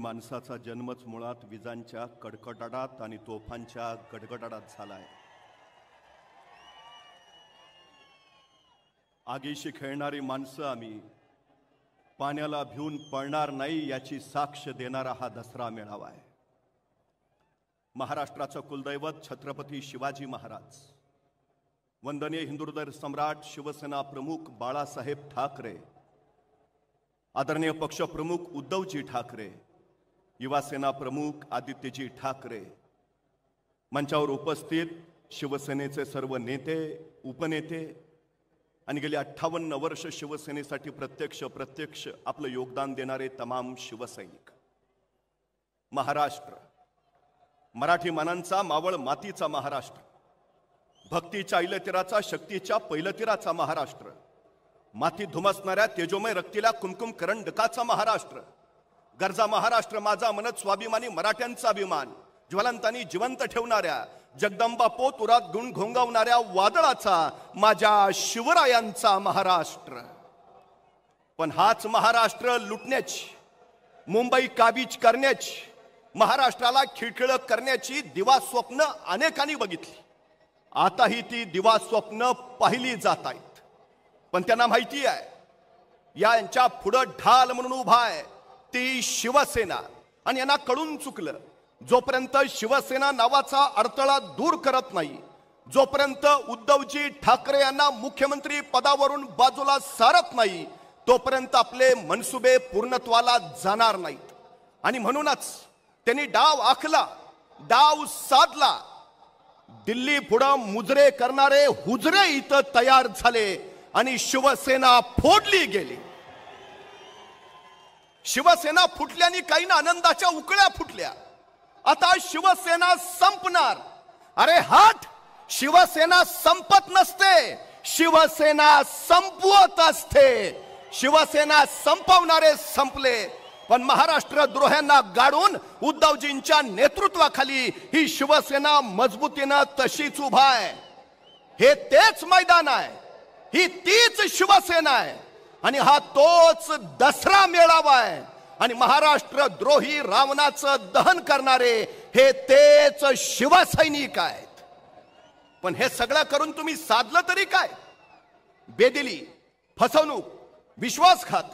माणसाचा जन्मच मुळात विजांच्या कडकडाटात आणि तोफांच्या गडगडाटात झालाय। आगीशी खेळणारी माणसं आम्ही, पाण्याला भिवून पळणार नाही याची साक्ष देणारा हा दसरा मेळावा आहे। महाराष्ट्राचं कुलदैवत छत्रपती शिवाजी महाराज, वंदनीय हिंदुहृदय सम्राट शिवसेना प्रमुख बाळासाहेब ठाकरे, आदरणीय पक्षप्रमुख उद्धवजी ठाकरे, युवासेना प्रमुख आदित्यजी ठाकरे, मंचावर उपस्थित शिवसेनेचे सर्व नेते उपनेते आणि गेली 58 वर्ष शिवसेनेसाठी प्रत्यक्ष आपलं योगदान देणारे तमाम शिवसैनिक। महाराष्ट्र मराठी मानांचा मावळ मातीचा महाराष्ट्र, भक्तीच्या ऐलतिराचा शक्तीच्या पैलतिराचा महाराष्ट्र, माती धुमसणाऱ्या तेजोमय रक्तीला कुमकुम करंडकाचा महाराष्ट्र, गरजा महाराष्ट्र माझा मनत स्वाभिमानी मराठ्यांचा अभिमान, ज्वलंतानी जिवंत ठेवणाऱ्या जगदंबा पोत उरात गुण घोंगावणाऱ्या वादळाचा माझ्या शिवरायांचा महाराष्ट्र। पण हाच महाराष्ट्र लुटण्याची, मुंबई काबीज करण्याची, महाराष्ट्राला खिळखिळ करण्याची दिवा स्वप्न अनेकांनी बघितली। आताही ती दिवा स्वप्न पाहिली जात आहेत, पण त्यांना माहिती आहे यांच्या पुढे ढाल म्हणून उभा आहे ती शिवसेना। आणि यांना कळून चुकलं, जोपर्यंत शिवसेना नावाचा अडथळा दूर करत नाही, जोपर्यंत उद्धवजी ठाकरे यांना मुख्यमंत्री पदावरून बाजूला सारत नाही, तोपर्यंत आपले मनसुबे पूर्णत्वाला जाणार नाहीत। आणि म्हणूनच त्यांनी डाव आखला, डाव साधला। दिल्ली पुढे मुजरे करणारे हुजरे इथं तयार झाले आणि शिवसेना फोडली गेली। शिवसेना फुटल्याने काही ना आनंदाच्या उकळ्या फुटल्या। आता शिवसेना संपणार। अरे हट, शिवसेना संपत नसते, शिवसेना संपवत असते। शिवसेना संपवणारे संपले, पण महाराष्ट्र द्रोह्यांना गाडून उद्धवजींच्या नेतृत्वाखाली ही शिवसेना मजबूतीने तशीच उभा आहे। हे तेच मैदान आहे, ही तीच शिवसेना आहे आणि हा तोच दसरा मेळावा आहे। आणि महाराष्ट्र द्रोही रावणाचं दहन करणारे हे तेच शिवसैनिक आहेत। पण हे सगळं करून तुम्ही साधलं तरी काय? बेदिली, फसवणूक, विश्वासघात,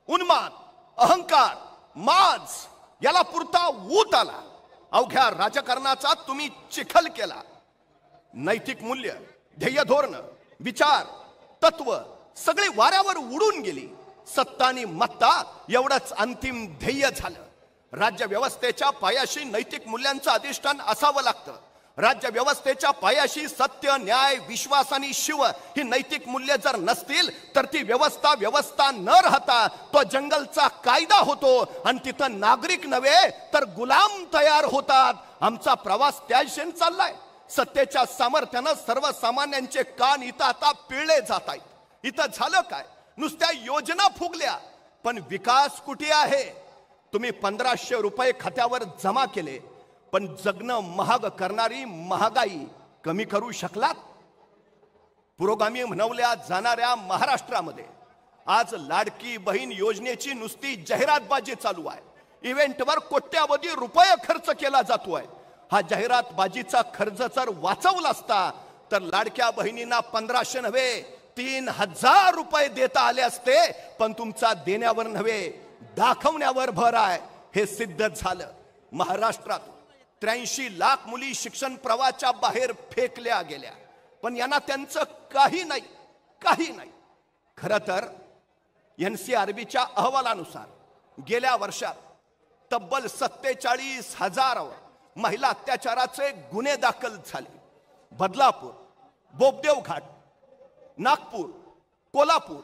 उन्माद, अहंकार, माज याला पुरता ऊत आला। अवघ्या राजकारणाचा तुम्ही चिखल केला। नैतिक मूल्य, ध्येय धोरण, विचार, तत्व सगळी वाऱ्यावर उडून गेली। सत्ता आणि मत्ता एवढंच अंतिम ध्येय झालं। राज्य व्यवस्थेच्या पायाशी नैतिक मूल्यांचं अधिष्ठान असावं लागतं। राज्य व्यवस्थेच्या पायाशी सत्य, न्याय, विश्वास आणि शिव ही नैतिक मूल्य जर नसतील तर ती व्यवस्था न राहता तो जंगलचा कायदा होतो आणि तिथं नागरिक नव्हे तर गुलाम तयार होतात। आमचा प्रवास त्या दिशेने चाललाय। सत्तेच्या सामर्थ्यानं सर्वसामान्यांचे कान इथं आता पिळले जात आहेत। इथं झालं काय? नुसत्या योजना फुगल्या, पण विकास कुठे आहे? तुम्ही 1500 रुपये खात्यावर जमा केले, पण जगणं महाग करणारी महागाई कमी करू शकलात? पुरोगामी म्हणवल्या जाणाऱ्या महाराष्ट्रामध्ये आज लाडकी बहीण योजनेची नुसती जाहिरातबाजी चालू आहे। इव्हेंटवर कोट्यावधी रुपये खर्च केला जातोय। हा जाहिरातबाजीचा खर्च जर वाचवला असता तर लाडक्या बहिणींना 1500 नव्हे 3000 रुपये देता आले असते। पण तुमचा देण्यावर नव्हे दाखवण्यावर भर आहे, हे सिद्ध झालं। महाराष्ट्रात 83 लाख मुली शिक्षण प्रवाहाच्या बाहेर फेकल्या गेल्या, पण यांना त्यांचं काही नाही। खरं तर NCRBच्या अहवालानुसार गेल्या वर्षात तब्बल 47,000 महिला अत्याचाराचे गुन्हे दाखल झाले। बदलापूर, बोपदेव घाट, नागपूर, कोल्हापूर,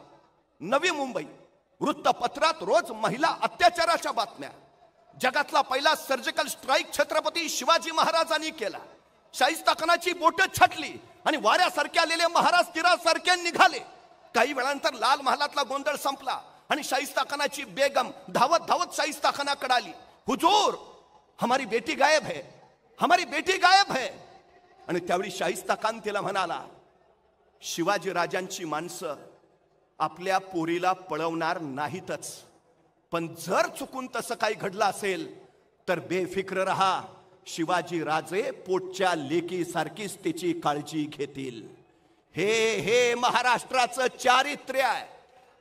नवी मुंबई वृत्तपत्रात रोज महिला अत्याचाराच्या बातम्या। जगातला पहिला सर्जिकल स्ट्राईक छत्रपती शिवाजी महाराजांनी केला। शाहिस्ताखानाची बोटं छाटली आणि वाऱ्यासारखे आलेले महाराज तीरासारखे निघाले। काही वेळानंतर लाल महालातला गोंधळ संपला आणि शाहिस्ताखानाची बेगम धावत शाहिस्ताखानाकडे आली। हुजूर, हमारी बेटी गायब है, हमारी बेटी गायब है। आणि त्यावेळी शाहिस्ताखान तिला म्हणाला, शिवाजी राजांची माणसं आपल्या पोरीला पळवणार नाहीतच, पण जर चुकून तसं काही घडलं असेल तर बेफिक्र रहा, शिवाजी राजे पोटच्या लेकीसारखीच तिची काळजी घेतील. हे महाराष्ट्राचं चारित्र्य आहे.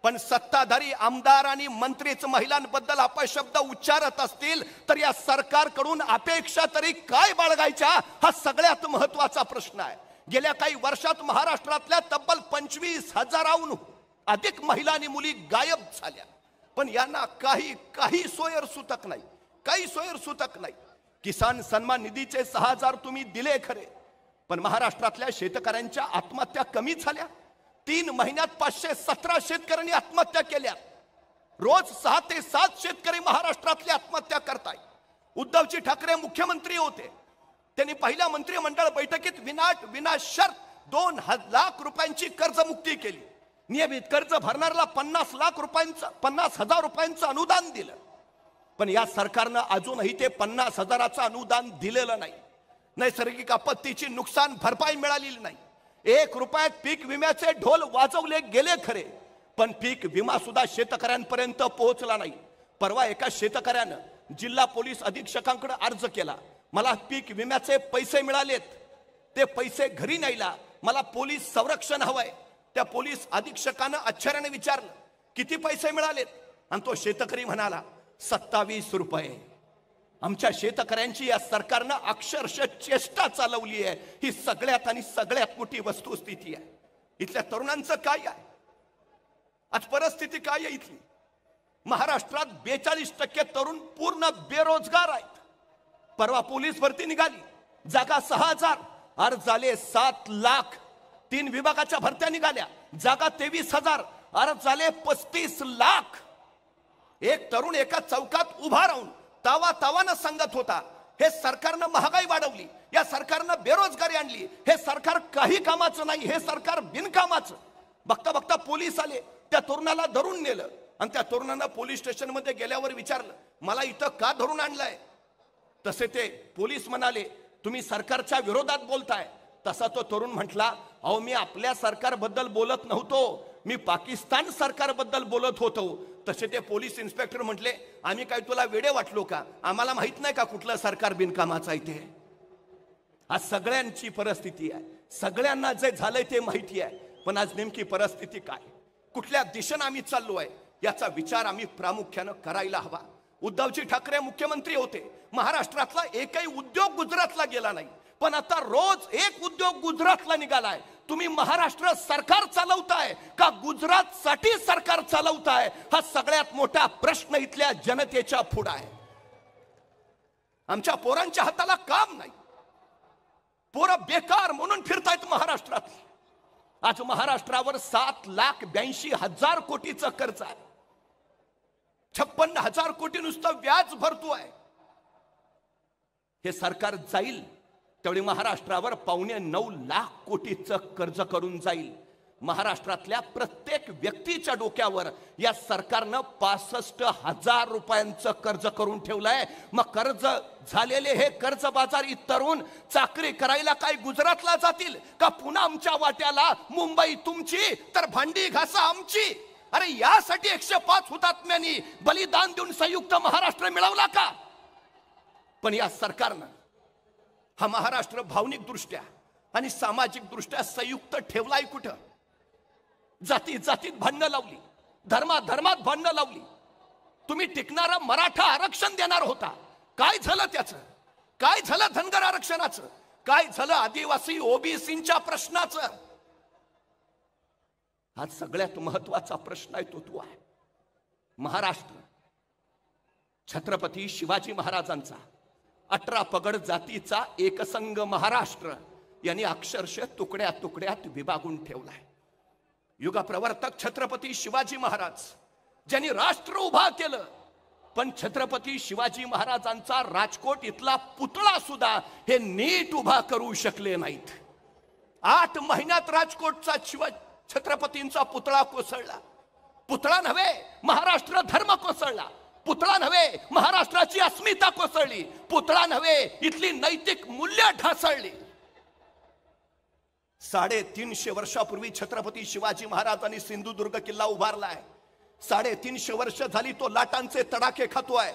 पण सत्ताधारी आमदार आणि मंत्रीच महिलांबद्दल अपशब्द उच्चारत असतील तर या सरकारकडून अपेक्षा तरी काय बाळगायच्या, हा सगळ्यात महत्वाचा प्रश्न आहे. गेल्या काही वर्षात महाराष्ट्रातल्या तब्बल 25,000हून अधिक महिला आणि मुली गायब झाल्या. पण यांना काही सोयर सुतक नाही, काही सोयर सुतक नाही. किसान सन्मान निधीचे 6,000 तुम्ही दिले खरे, पण महाराष्ट्रातल्या शेतकऱ्यांच्या आत्महत्या कमी झाल्या. 3 महिन्यात 517 शेतकऱ्यांनी आत्महत्या केल्या. रोज 6 ते 7 शेतकरी महाराष्ट्रातले आत्महत्या करताय. उद्धवजी ठाकरे मुख्यमंत्री होते, त्यांनी पहिल्या मंत्रिमंडळ बैठकीत विनाशर्त 2 लाख रुपयांची कर्जमुक्ती केली. नियमित कर्ज भरणाऱ्याला 50,000 रुपयांचं अनुदान दिलं. पण या सरकारनं अजूनही ते 50,000चं अनुदान दिलेलं नाही. नैसर्गिक आपत्तीची नुकसान भरपाई मिळालेली नाही. 1 रुपयात पीक विम्याचे ढोल वाजवले गेले खरे, पण पीक विमा सुद्धा शेतकऱ्यांपर्यंत पोहोचला नाही. परवा एका शेतकऱ्यानं जिल्हा पोलीस अधीक्षकांकडे अर्ज केला, मला पीक विम्याचे पैसे मिळालेत, ते पैसे घरी न्यायला मला पोलीस संरक्षण हवंय. त्या पोलीस अधीक्षकानं आश्चर्याने विचारलं, किती पैसे मिळालेत? आणि तो शेतकरी म्हणाला, 27 रुपये. आमच्या शेतकऱ्यांची या सरकारनं अक्षरशः चेष्टा चालवली आहे. ही सगळ्यात मोठी वस्तुस्थिती आहे. इथल्या तरुणांचं काय आहे आज परिस्थिती? काय आहे इथली? महाराष्ट्रात 42% तरुण पूर्ण बेरोजगार आहेत. परवा पोलीस भरती निघाली, जागा 6,000, अर्ज झाले 7 लाख. 3 विभागाच्या भरत्या निघाल्या, जागा 23,000, अर्ज झाले 35 लाख. एक तरुण एका चौकात उभा राहून तावानं सांगत होता, हे सरकारनं महागाई वाढवली, या सरकारनं बेरोजगारी आणली, हे सरकार काही कामाचं नाही, हे सरकार बिनकामाचं. बघता बघता पोलीस आले, त्या तरुणाला धरून नेलं. आणि त्या तरुणानं पोलीस स्टेशन मध्ये गेल्यावर विचारलं, मला इथं का धरून आणलंय? तसे ते पोलीस म्हणाले, तुम्ही सरकारच्या विरोधात बोलताय. तसा तो तरुण म्हटला, अहो मी आपल्या सरकारबद्दल बोलत नव्हतो, मी पाकिस्तान सरकारबद्दल बोलत होतो. तसे ते पोलीस इन्स्पेक्टर म्हटले, आम्ही काय तुला वेडे वाटलो का? आम्हाला माहित नाही का कुठलं सरकार बिनकामाचं आहे ते? आज सगळ्यांची परिस्थिती आहे, सगळ्यांना जे झालंय ते माहिती आहे. पण आज नेमकी परिस्थिती काय, कुठल्या दिशेने आम्ही चाललो आहे, याचा विचार आम्ही प्रामुख्याने करायला हवा. उद्धवजी ठाकरे मुख्यमंत्री होते, महाराष्ट्रातला एकही उद्योग गुजरातला गेला नाही. पण आता रोज एक उद्योग गुजरातला निघालाय. तुम्ही महाराष्ट्र सरकार चालवताय का गुजरात साठी सरकार चालवताय? हा सगळ्यात मोठा प्रश्न इथल्या जनतेच्या पुढे आहे. आमच्या पोरांच्या हाताला काम नाही, पोरं बेकार म्हणून फिरतायत महाराष्ट्रात. आज महाराष्ट्रावर 7,82,000 कोटीचं कर्ज आहे. 56,000 कोटी नुसतं व्याज भरतोय. हे सरकार जाईल त्यावेळी महाराष्ट्रावर 9.25 लाख कोटीचं कर्ज करून जाईल. महाराष्ट्रातल्या प्रत्येक व्यक्तीच्या डोक्यावर या सरकारनं 65,000 रुपयांचं कर्ज करून ठेवलंय. मग कर्ज झालेले हे कर्जबाजारी तरुण चाकरी करायला काय गुजरातला जातील का? पुन्हा आमच्या वाट्याला मुंबई तुमची तर भांडी घासा आमची. अरे यासाठी 105 हुतात्म्यांनी बलिदान देऊन संयुक्त महाराष्ट्र मिळवला का? पण या सरकारनं हा महाराष्ट्र भावनिक दृष्ट्या आणि सामाजिक दृष्ट्या संयुक्त ठेवलाय कुठं? जातीत भांडणं लावली, धर्मात भांडणं लावली. तुम्ही टिकणारा मराठा आरक्षण देणार होता, काय झालं त्याचं? काय झालं धनगर आरक्षणाचं? काय झालं आदिवासी ओबीसींच्या प्रश्नाचं? हा सगळ्यात महत्वाचा प्रश्न आहे तो आहे. महाराष्ट्र छत्रपती शिवाजी महाराजांचा 18 पगड जातीचा एकसंघ महाराष्ट्र यांनी अक्षरशः तुकड्यात विभागून ठेवलाय. युगप्रवर्तक छत्रपती शिवाजी महाराज ज्यांनी राष्ट्र उभा केलं, पण छत्रपती शिवाजी महाराजांचा राजकोट इथला पुतळा सुद्धा हे नीट उभा करू शकले नाहीत. 8 महिन्यात राजकोटचा छत्रपतींचा पुतळा कोसळला. पुतळा नव्हे, महाराष्ट्र धर्म कोसळला. पुतळा नव्हे, महाराष्ट्राची अस्मिता कोसळली. पुतळा नव्हे, इथली नैतिक मूल्य ढासळली. 350 वर्षापूर्वी छत्रपती शिवाजी महाराजांनी सिंधुदुर्ग किल्ला उभारलाय. 350 वर्ष झाली तो लाटांचे तडाखे खातोय.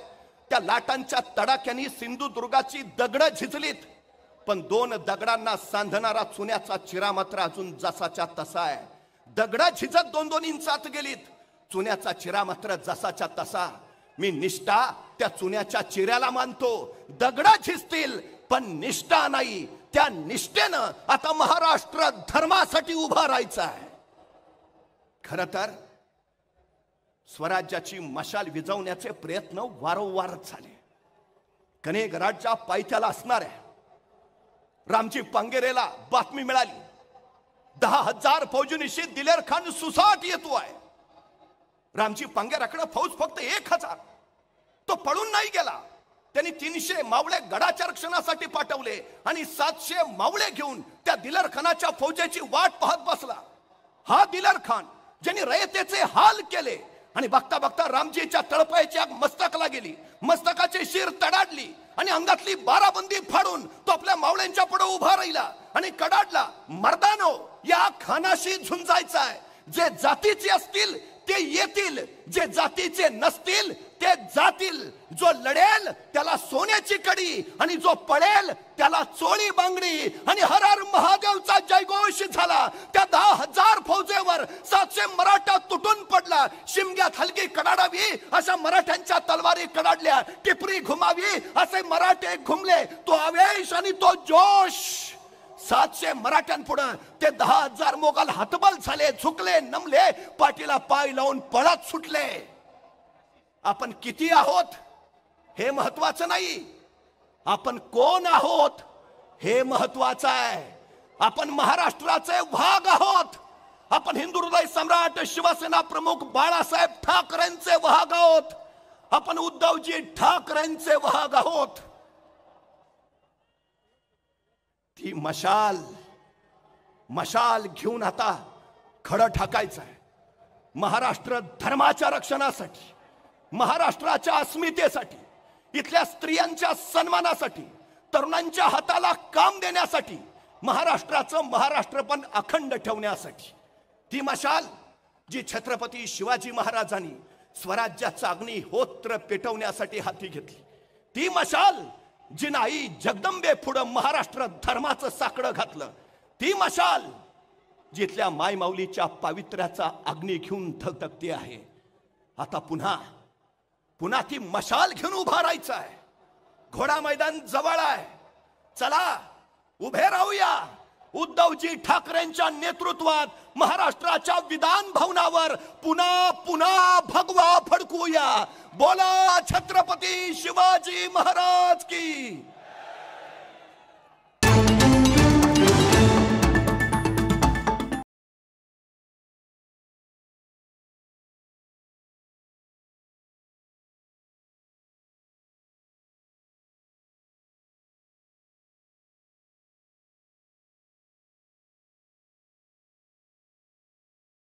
त्या लाटांच्या तडाख्याने सिंधुदुर्गाची दगडं झिजलीत, पण 2 दगडांना सांधणारा चुन्याचा चिरा मात्र अजून जसाच्या तसा आहे. दगडं झिजत 2-2 इंचात गेलीत, चुन्याचा चिरा मात्र जसाच्या तसा. मी निष्ठा त्या चुन्याच्या चिऱ्याला मानतो. दगडं झिजतील पण निष्ठा नाही. त्या निष्ठेनं आता महाराष्ट्र धर्मासाठी उभा राहायचा आहे. खर तर स्वराज्याची मशाल विझवण्याचे प्रयत्न वारंवार झाले. कनेगराडच्या पायथ्याला असणाऱ्या रामजी पांगेरेला बातमी मिळाली, 10,000 फौजीनिशी दिलेर खान सुसाट येतो आहे. रामजी पांगेराकडे फौज फक्त 1,000. तो पळून नाही गेला. त्यांनी 300 मावळे गडाच्या रक्षणासाठी पाठवले आणि 700 मावळे घेऊन त्या दिलेर खानाच्या फौजेची वाट पाहत बसला. हा दिलेर खान ज्यांनी रयतेचे हाल केले आणि बघता बघता रामजीच्या तळपायाची आग मस्तकाला गेली, मस्तकाची शिर तडाडली आणि अंगातली बाराबंदी फाडून तो आपल्या मावळ्यांच्या पुढे उभा राहिला आणि कडाडला, मर्दानो या खानाशी झुंजायचा आहे. जे जातीचे असतील ते येतील, जे जातीचे नसतील ते जातील. जो लढेल त्याला सोन्याची कडी आणि जो पळेल त्याला चोळी बांगडी. आणि हर हर महादेवचा जयघोष झाला. त्या 10,000 फौजेवर 700 मराठा तुटून पडला. शिमग्यात हलकी कडाडावी अशा मराठ्यांच्या तलवारी कडाडल्या, टिपरी घुमावी असे मराठे घुमले. तो आवेश आणि तो जोश. 700 मराठ्यांपुढे ते 10,000 मोगल हतबल झाले, झुकले, नमले, पाठीला पाय लावून पळत सुटले. आपण किती आहोत हे महत्वाचं नाही, आपण कोण आहोत हे महत्वाचं आहे. आपण महाराष्ट्राचे वाघ आहोत. आपण हिंदू हृदय सम्राट शिवसेना प्रमुख बाळासाहेब ठाकरेंचे वाघ आहोत. आपण उद्धवजी ठाकरेंचे वाघ आहोत. ती मशाल घेऊन आता खडं ठाकायचं आहे. महाराष्ट्र धर्माच्या रक्षणासाठी, महाराष्ट्राच्या अस्मितेसाठी, इथल्या स्त्रियांच्या सन्मानासाठी, तरुणांच्या हाताला काम देण्यासाठी, महाराष्ट्राचं महाराष्ट्रपण अखंड ठेवण्यासाठी. ती मशाल जी छत्रपती शिवाजी महाराजांनी स्वराज्याचा अग्निहोत्र पेटवण्यासाठी हाती घेतली, ती मशाल जिनं आई जगदंबे पुढे महाराष्ट्र धर्माचं साकडं घातलं, ती मशाल जिथल्या मायमाऊलीच्या पावित्र्याचा अग्नी घेऊन धगधगते आहे. आता पुन्हा ती मशाल घेऊन उभा राहायचं आहे. घोडा मैदान जवळ आहे. चला उभे राहूया. उद्धवजी ठाकरेंच्या नेतृत्वात महाराष्ट्राच्या विधान भवनावर पुन्हा भगवा फडकूया. बोला छत्रपती शिवाजी महाराज की.